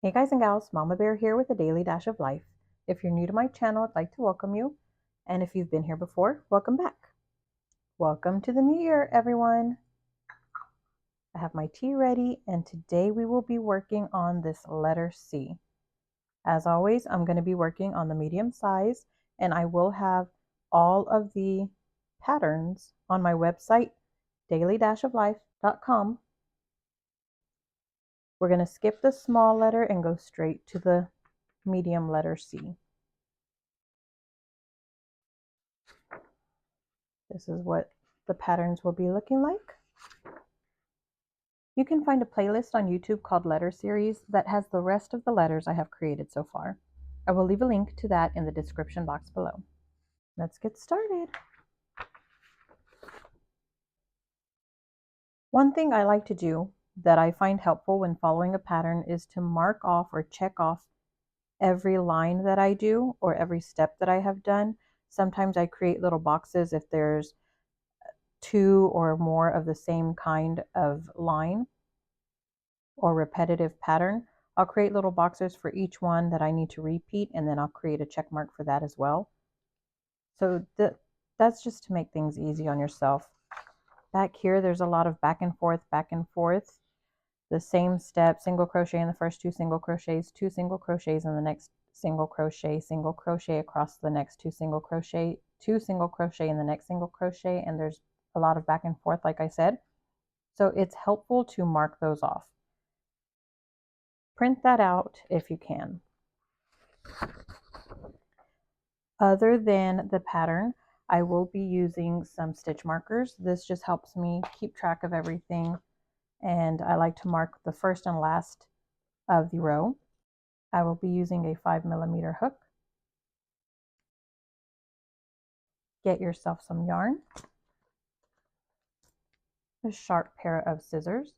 Hey guys and gals, Mama Bear here with a daily dash of life. If you're new to my channel, I'd like to welcome you. And if you've been here before, welcome back. Welcome to the new year, everyone. I have my tea ready, and today we will be working on this letter C. As always, I'm going to be working on the medium size, and I will have all of the patterns on my website, DailyDashofLife.com. We're going to skip the small letter and go straight to the medium letter C. This is what the patterns will be looking like. You can find a playlist on YouTube called Letter Series that has the rest of the letters I have created so far. I will leave a link to that in the description box below. Let's get started. One thing I like to do that I find helpful when following a pattern is to mark off or check off every line that I do or every step that I have done. Sometimes I create little boxes if there's two or more of the same kind of line or repetitive pattern. I'll create little boxes for each one that I need to repeat, and then I'll create a check mark for that as well. So that's just to make things easy on yourself. Back here, there's a lot of back and forth, the same step, single crochet in the first two single crochets in the next single crochet across the next two single crochet in the next single crochet, and there's a lot of back and forth, like I said. So it's helpful to mark those off. Print that out if you can. Other than the pattern, I will be using some stitch markers. This just helps me keep track of everything, and I like to mark the first and last of the row. I will be using a 5mm hook. Get yourself some yarn, a sharp pair of scissors,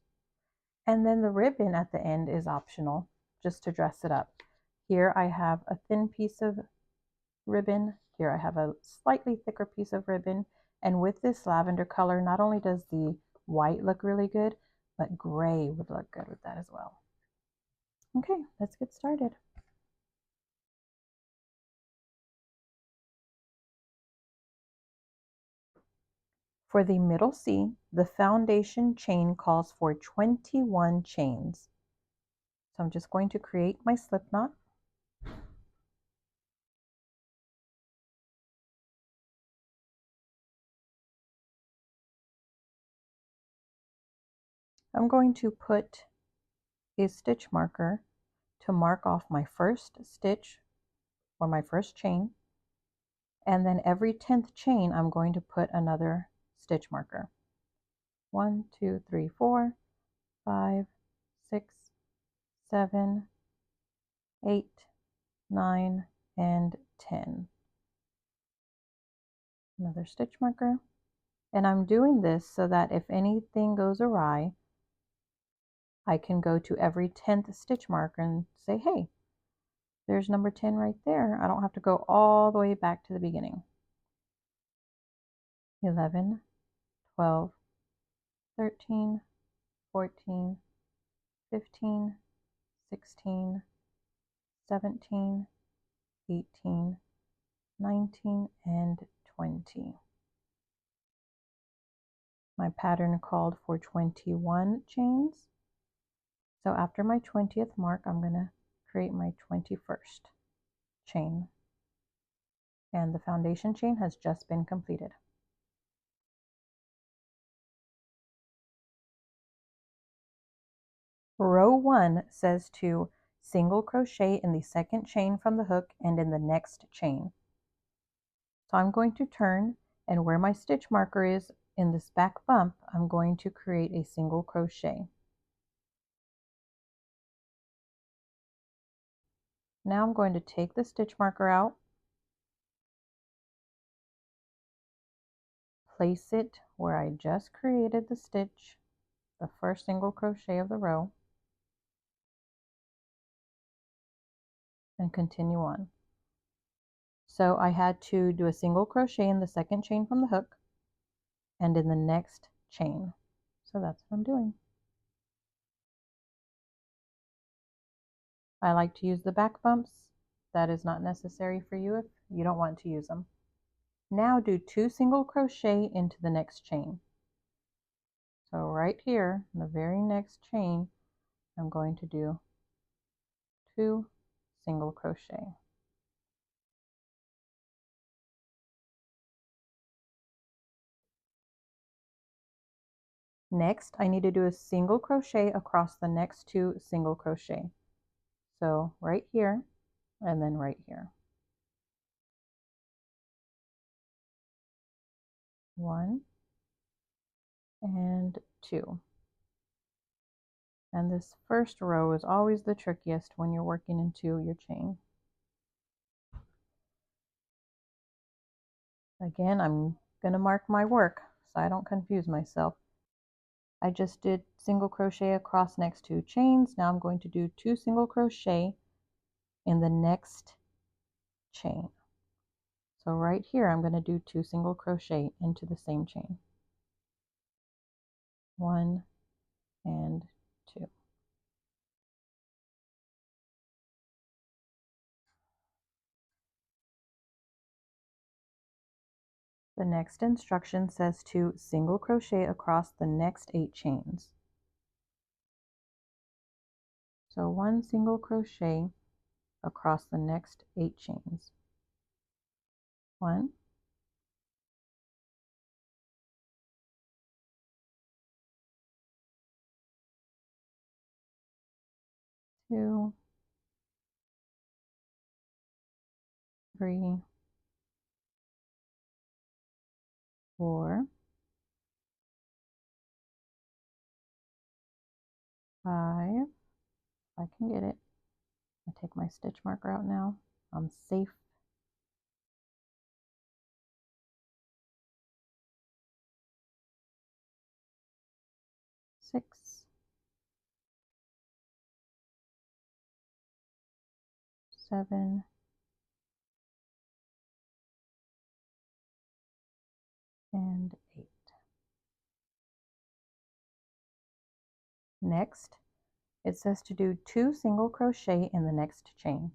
and then the ribbon at the end is optional, just to dress it up. Here I have a thin piece of ribbon. Here I have a slightly thicker piece of ribbon, and with this lavender color, not only does the white look really good, but gray would look good with that as well. Okay, let's get started. For the middle C, the foundation chain calls for 21 chains. So I'm just going to create my slip knot. I'm going to put a stitch marker to mark off my first stitch or my first chain, and then every 10th chain I'm going to put another stitch marker. 1, 2, 3, 4, 5, 6, 7, 8, 9, and 10. Another stitch marker. And I'm doing this so that if anything goes awry, I can go to every 10th stitch marker and say, hey, there's number 10 right there. I don't have to go all the way back to the beginning. 11, 12, 13, 14, 15, 16, 17, 18, 19, and 20. My pattern called for 21 chains. So after my 20th mark, I'm going to create my 21st chain. And the foundation chain has just been completed. Row 1 says to single crochet in the second chain from the hook and in the next chain. So I'm going to turn, and where my stitch marker is in this back bump, I'm going to create a single crochet. Now I'm going to take the stitch marker out, place it where I just created the stitch, the first single crochet of the row, and continue on. So I had to do a single crochet in the second chain from the hook and in the next chain. So that's what I'm doing. I like to use the back bumps. That is not necessary for you if you don't want to use them. Now do 2 single crochet into the next chain. So right here, in the very next chain, I'm going to do 2 single crochet. Next, I need to do a single crochet across the next 2 single crochet. So right here, and then right here. 1 and 2. And this first row is always the trickiest when you're working into your chain. Again, I'm going to mark my work so I don't confuse myself. I just did single crochet across next 2 chains. Now I'm going to do 2 single crochet in the next chain. So right here, I'm going to do 2 single crochet into the same chain. 1 and 2. The next instruction says to single crochet across the next 8 chains. So 1 single crochet across the next 8 chains. 1, 2, 3, 4, 5, if I can get it. I take my stitch marker out now. I'm safe. 6, 7, 8. Next, it says to do 2 single crochet in the next chain.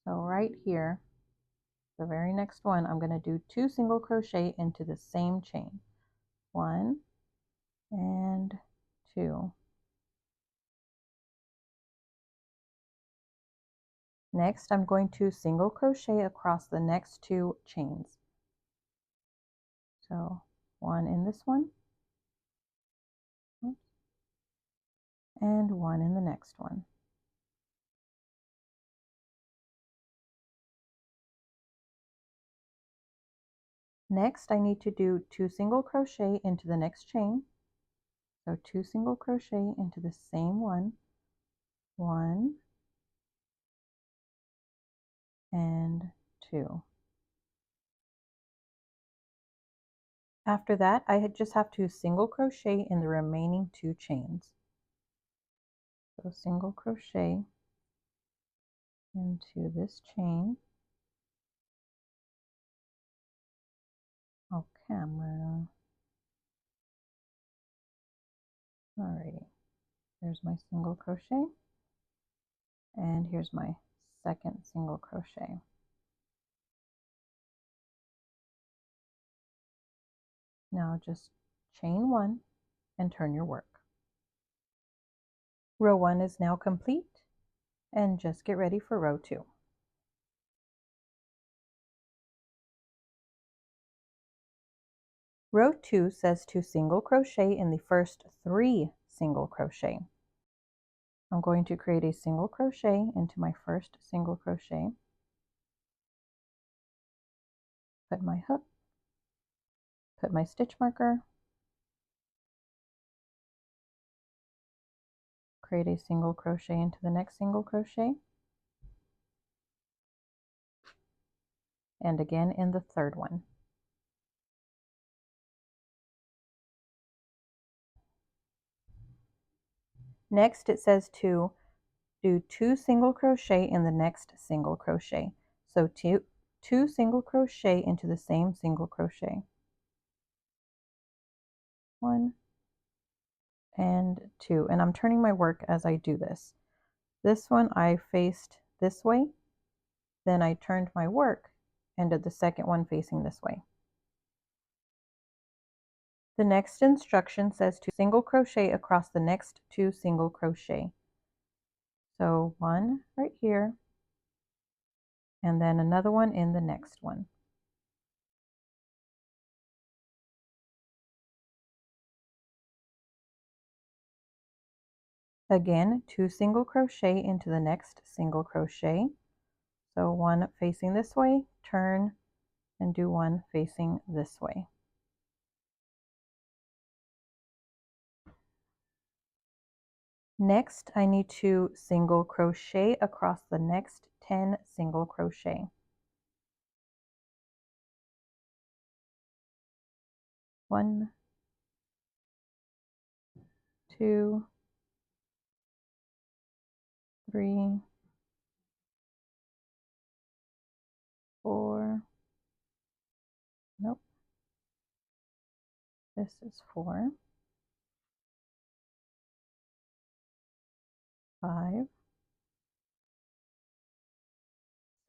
So right here, the very next one, I'm going to do 2 single crochet into the same chain. 1 and 2. Next, I'm going to single crochet across the next 2 chains. So 1 in this one, and 1 in the next one. Next, I need to do 2 single crochet into the next chain. So 2 single crochet into the same one, 1 and 2. After that, I just have to single crochet in the remaining 2 chains. So single crochet into this chain. Oh, camera. Alrighty, there's my single crochet, and here's my second single crochet. Now just chain 1 and turn your work. Row 1 is now complete, and just get ready for row 2. Row 2 says to single crochet in the first 3 single crochet. I'm going to create a single crochet into my first single crochet, put my hook, put my stitch marker, create a single crochet into the next single crochet, and again in the third one. Next, it says to do 2 single crochet in the next single crochet. So two single crochet into the same single crochet. 1 and 2, and I'm turning my work as I do this. This one I faced this way, then I turned my work and did the second one facing this way. The next instruction says to single crochet across the next 2 single crochet. So one right here, and then another one in the next one. Again, 2 single crochet into the next single crochet. So one facing this way, turn, and do one facing this way. Next, I need to single crochet across the next 10 single crochet. 1, 2, 3, 4, nope, this is 4, 5,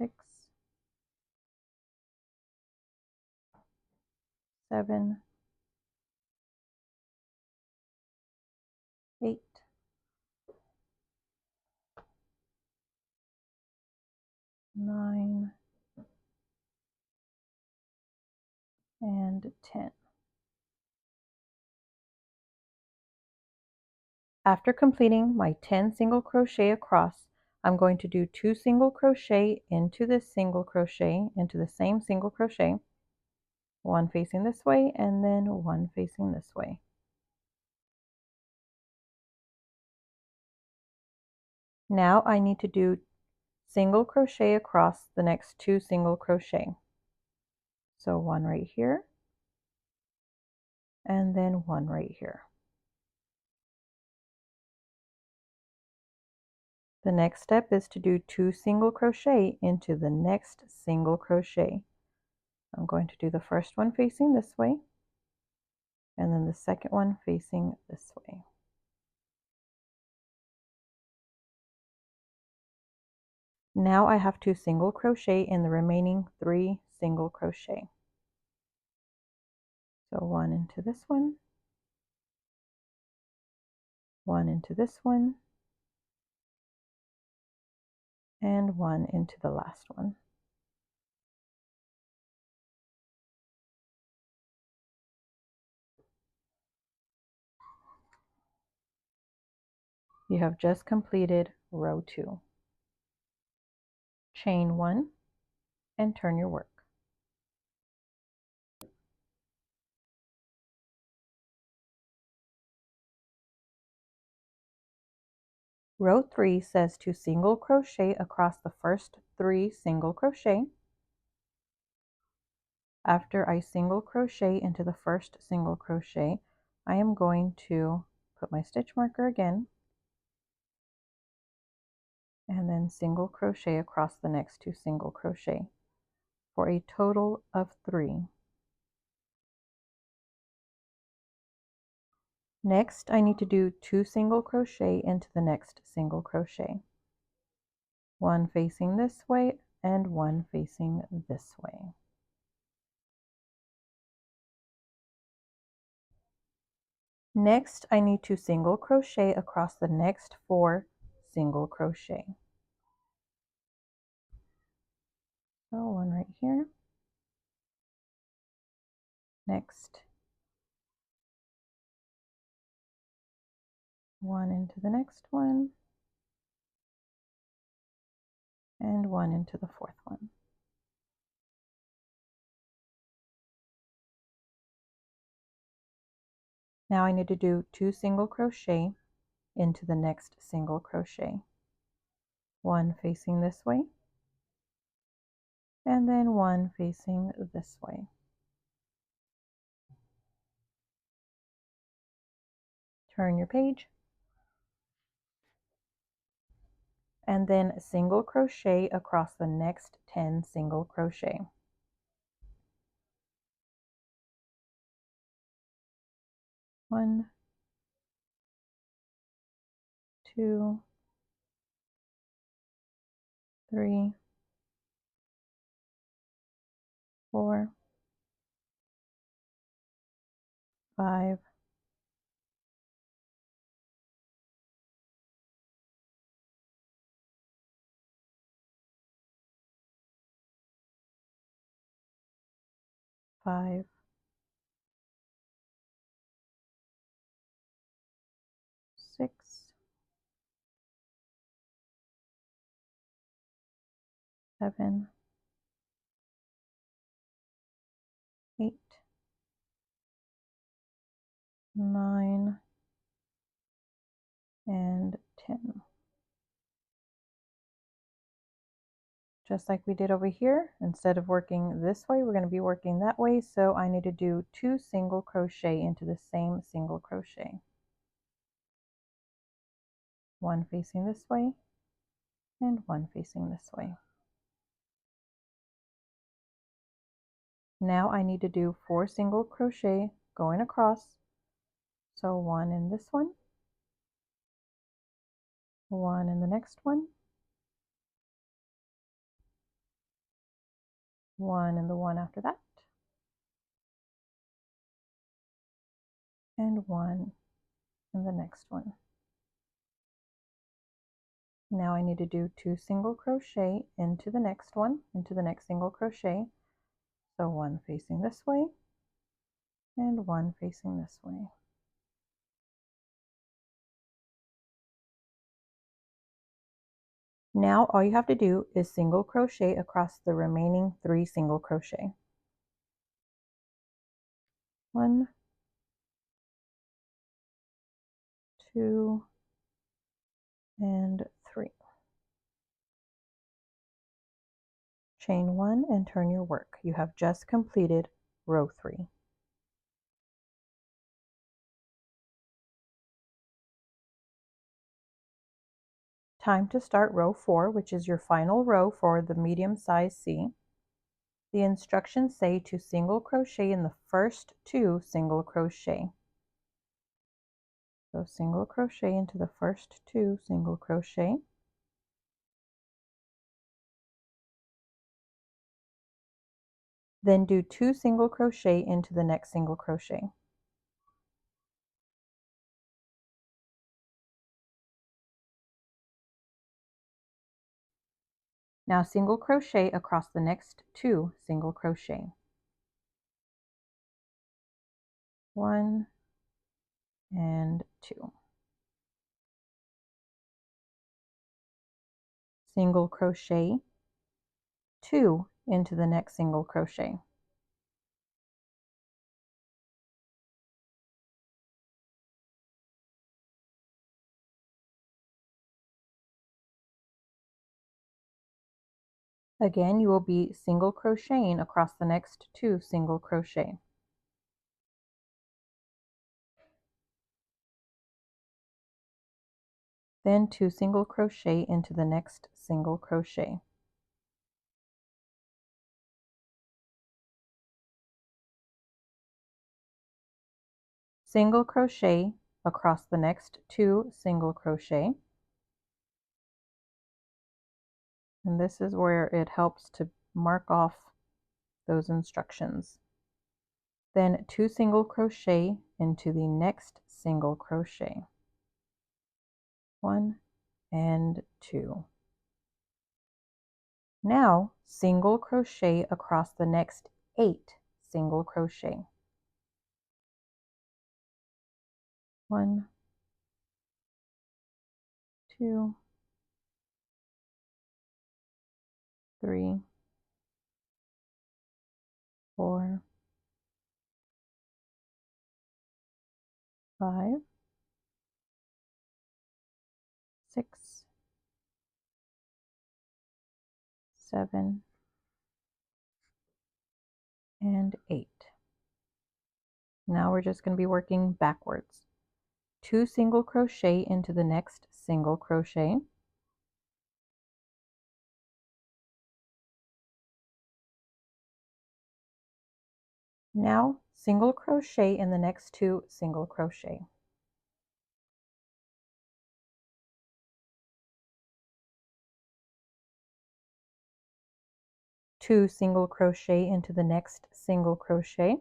6, 7, 8, 9, and 10. After completing my 10 single crochet across, I'm going to do 2 single crochet into this single crochet, into the same single crochet, one facing this way and then one facing this way. Now I need to do single crochet across the next 2 single crochet. So one right here and then one right here. The next step is to do 2 single crochet into the next single crochet. I'm going to do the first one facing this way and then the second one facing this way. Now I have to single crochet in the remaining 3 single crochet. So one into this one into this one, and one into the last one. You have just completed row 2. Chain 1 and turn your work. Row 3 says to single crochet across the first 3 single crochet. After I single crochet into the first single crochet, I am going to put my stitch marker again and then single crochet across the next 2 single crochet for a total of 3. Next, I need to do 2 single crochet into the next single crochet. One facing this way and one facing this way. Next, I need to single crochet across the next 4 single crochet. So one right here. Next, one into the next one, and one into the 4th one. Now I need to do 2 single crochet into the next single crochet. One facing this way, and then one facing this way. Turn your page, and then single crochet across the next 10 single crochet. 1, 2, 3, 4, 5, 5, 6, 7, 8, 9, and 10. Just like we did over here, instead of working this way, we're going to be working that way. So I need to do 2 single crochet into the same single crochet. One facing this way and one facing this way. Now I need to do 4 single crochet going across. So 1 in this one, 1 in the next one, 1 in the one after that, and 1 in the next one. Now I need to do 2 single crochet into the next one, into the next single crochet. So 1 facing this way and 1 facing this way. Now all you have to do is single crochet across the remaining 3 single crochet. 1, 2, and 3. Chain 1 and turn your work. You have just completed row 3. Time to start row 4, which is your final row for the medium size C. The instructions say to single crochet in the first 2 single crochet. So single crochet into the first 2 single crochet. Then do 2 single crochet into the next single crochet. Now single crochet across the next 2 single crochet. 1 and 2. Single crochet 2 into the next single crochet. Again, you will be single crocheting across the next 2 single crochet. Then 2 single crochet into the next single crochet. Single crochet across the next 2 single crochet. And this is where it helps to mark off those instructions. Then 2 single crochet into the next single crochet. 1 and 2. Now single crochet across the next 8 single crochet. 1, 2, 3, 4, 5, 6, 7, and 8. Now we're just going to be working backwards. 2 single crochet into the next single crochet. Now single crochet in the next 2 single crochet. 2 single crochet into the next single crochet,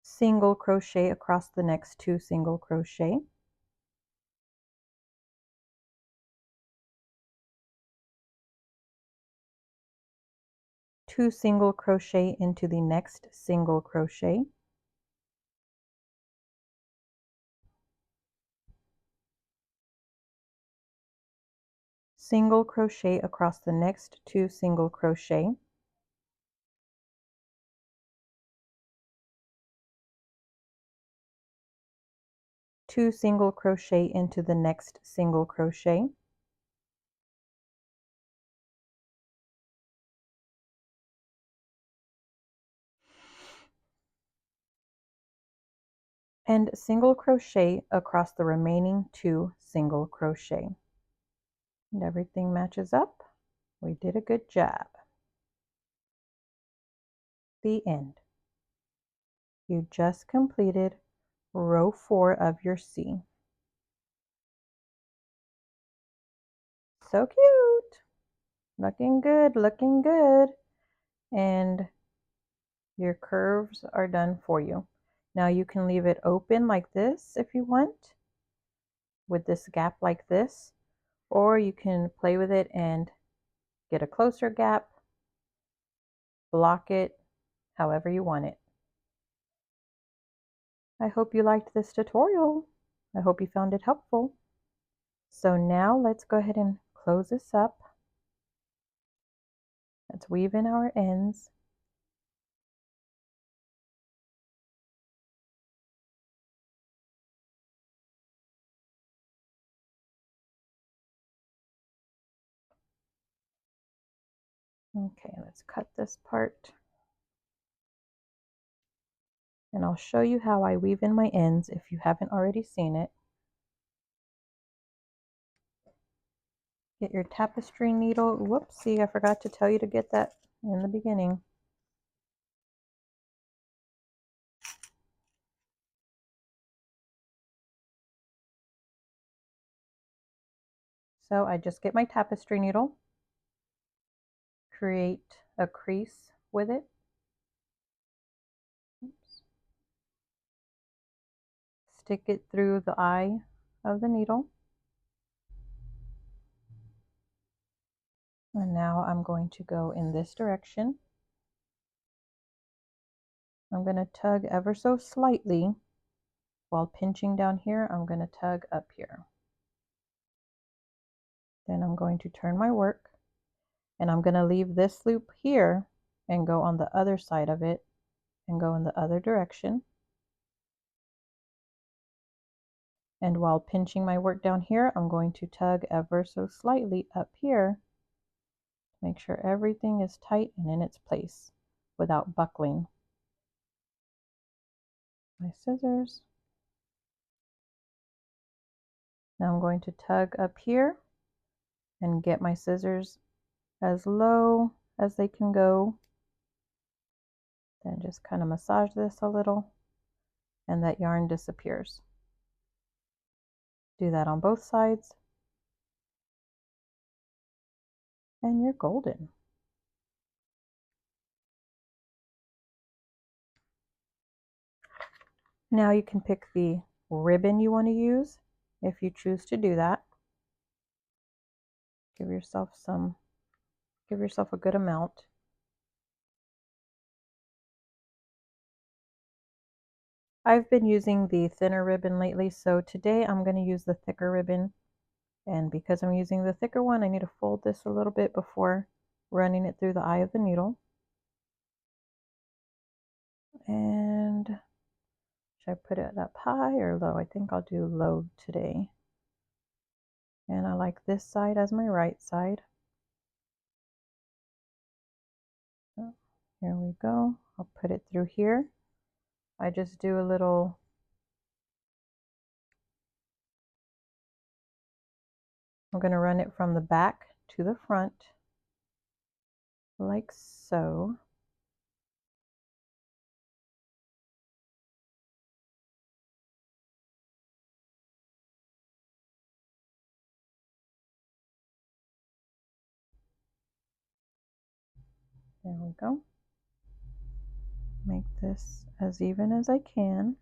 single crochet across the next 2 single crochet, two single crochet into the next single crochet, single crochet across the next 2 single crochet, two single crochet into the next single crochet, and single crochet across the remaining 2 single crochet. And everything matches up. We did a good job. The end. You just completed row 4 of your C. So cute. Looking good, looking good. And your curves are done for you. Now you can leave it open like this if you want, with this gap like this, or you can play with it and get a closer gap, block it, however you want it. I hope you liked this tutorial. I hope you found it helpful. So now let's go ahead and close this up. Let's weave in our ends. Okay, let's cut this part. And I'll show you how I weave in my ends if you haven't already seen it. Get your tapestry needle. Whoopsie, I forgot to tell you to get that in the beginning. So I just get my tapestry needle, create a crease with it. Oops. Stick it through the eye of the needle. And now I'm going to go in this direction. I'm going to tug ever so slightly. While pinching down here, I'm going to tug up here. Then I'm going to turn my work, and I'm going to leave this loop here and go on the other side of it and go in the other direction. And while pinching my work down here, I'm going to tug ever so slightly up here to make sure everything is tight and in its place without buckling. My scissors. Now I'm going to tug up here and get my scissors as low as they can go. Then just kind of massage this a little and that yarn disappears. Do that on both sides and you're golden. Now you can pick the ribbon you want to use if you choose to do that. Give yourself a good amount. I've been using the thinner ribbon lately, so today I'm going to use the thicker ribbon. And because I'm using the thicker one, I need to fold this a little bit before running it through the eye of the needle. And should I put it up high or low? I think I'll do low today. And I like this side as my right side. So here we go. I'll put it through here. I just do a little I'm going to run it from the back to the front like so. There we go. Make this as even as I can.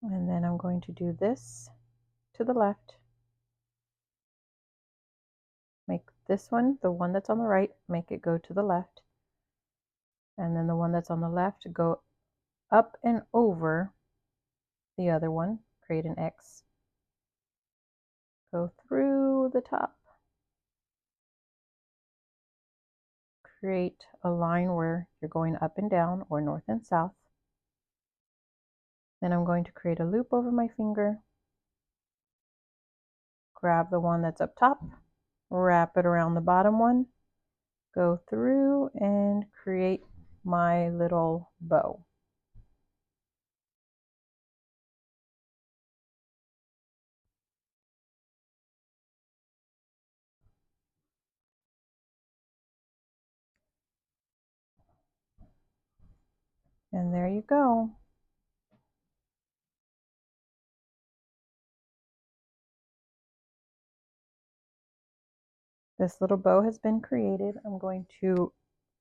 And then I'm going to do this to the left. Make this one, the one that's on the right, make it go to the left. And then the one that's on the left, go up and over the other one, create an X. Go through the top. Create a line where you're going up and down or north and south. Then I'm going to create a loop over my finger. Grab the one that's up top, wrap it around the bottom one, go through and create my little bow. And there you go. This little bow has been created. I'm going to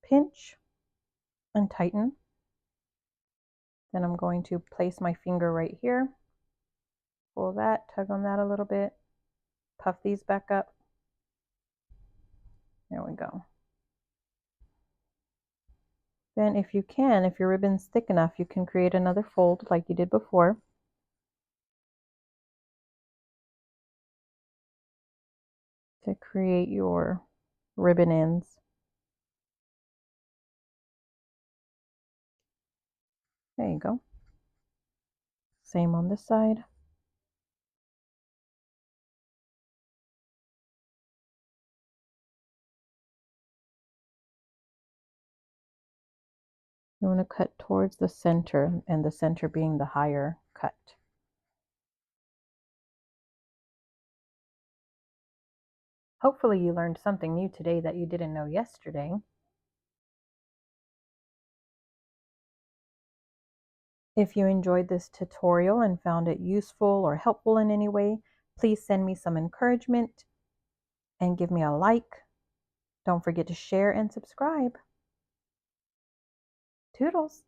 pinch and tighten. Then I'm going to place my finger right here. Pull that, tug on that a little bit, puff these back up. There we go. Then if you can, if your ribbon's thick enough, you can create another fold like you did before. To create your ribbon ends. There you go. Same on this side. You want to cut towards the center, and the center being the higher cut. Hopefully you learned something new today that you didn't know yesterday. If you enjoyed this tutorial and found it useful or helpful in any way, please send me some encouragement and give me a like. Don't forget to share and subscribe. Toodles!